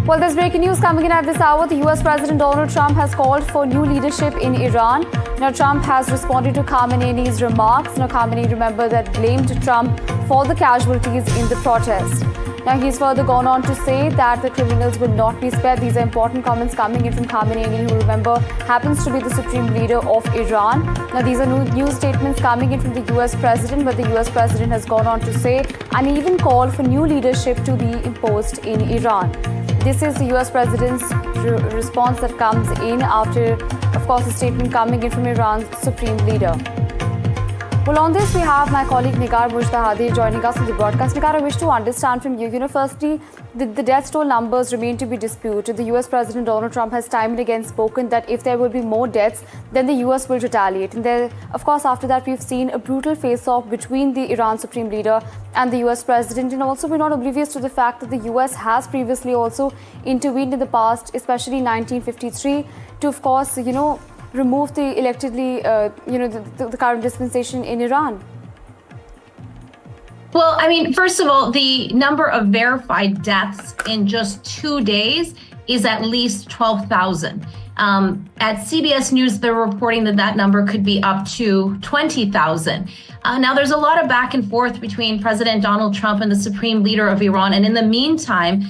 Well, there's breaking news coming in at this hour. The US President Donald Trump has called for new leadership in Iran. Now, Trump has responded to Khamenei's remarks. Now, Khamenei, remember, that blamed Trump for the casualties in the protest. Now, he's further gone on to say that the criminals will not be spared. These are important comments coming in from Khamenei, who, remember, happens to be the supreme leader of Iran. Now, these are new statements coming in from the US President, but the US President has gone on to say and even call for new leadership to be imposed in Iran. This is the US President's response that comes in after, of course, a statement coming in from Iran's supreme leader. Well, on this, we have my colleague Nigar Mujtahadi joining us on the broadcast. Nigar, I wish to understand from you, firstly, the death toll numbers remain to be disputed. The US President Donald Trump has time and again spoken that if there will be more deaths, then the US will retaliate. And there, of course, after that, we've seen a brutal face-off between the Iran Supreme Leader and the US President. And also, we're not oblivious to the fact that the US has previously also intervened in the past, especially in 1953, to, of course, remove the electedly, the current dispensation in Iran. Well, I mean, first of all, the number of verified deaths in just 2 days is at least 12,000. At CBS News, they're reporting that number could be up to 20,000. Now, there's a lot of back and forth between President Donald Trump and the supreme leader of Iran. And in the meantime,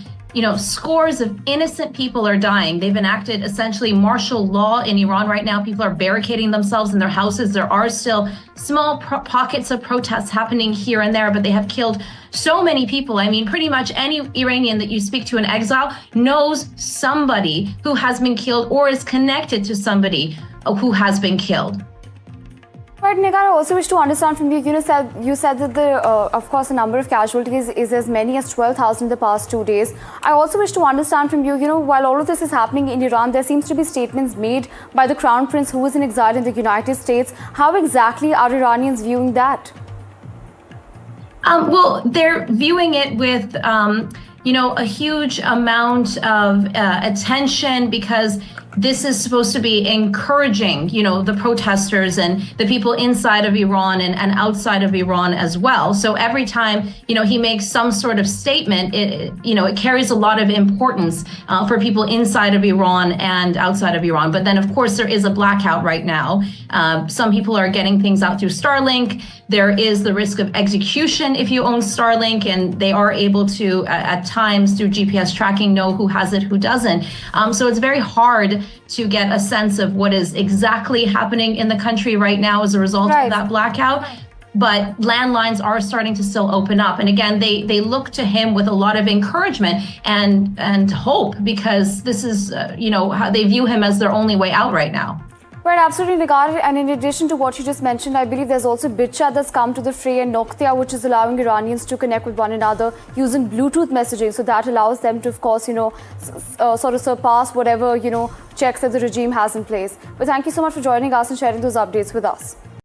scores of innocent people are dying. They've enacted essentially martial law in Iran right now. People are barricading themselves in their houses. There are still small pockets of protests happening here and there, but they have killed so many people. I mean, pretty much any Iranian that you speak to in exile knows somebody who has been killed or is connected to somebody who has been killed. But Nigar, I also wish to understand from you, you said that of course, the number of casualties is as many as 12,000 in the past 2 days. I also wish to understand from you, while all of this is happening in Iran, there seems to be statements made by the Crown Prince who is in exile in the United States. How exactly are Iranians viewing that? Well, they're viewing it with, a huge amount of attention, because this is supposed to be encouraging, the protesters and the people inside of Iran and outside of Iran as well. So every time, he makes some sort of statement, it carries a lot of importance for people inside of Iran and outside of Iran. But then, of course, there is a blackout right now. Some people are getting things out through Starlink. There is the risk of execution if you own Starlink, and they are able to, at times, through GPS tracking, know who has it, who doesn't. So it's very hard to get a sense of what is exactly happening in the country right now as a result of that blackout. But landlines are starting to still open up. And again, they look to him with a lot of encouragement and hope, because this is, how they view him as their only way out right now. Right, absolutely, Nigar. And in addition to what you just mentioned, I believe there's also BitChat that's come to the fray, and Nokia, which is allowing Iranians to connect with one another using Bluetooth messaging. So that allows them to, of course, sort of surpass whatever, checks that the regime has in place. But thank you so much for joining us and sharing those updates with us.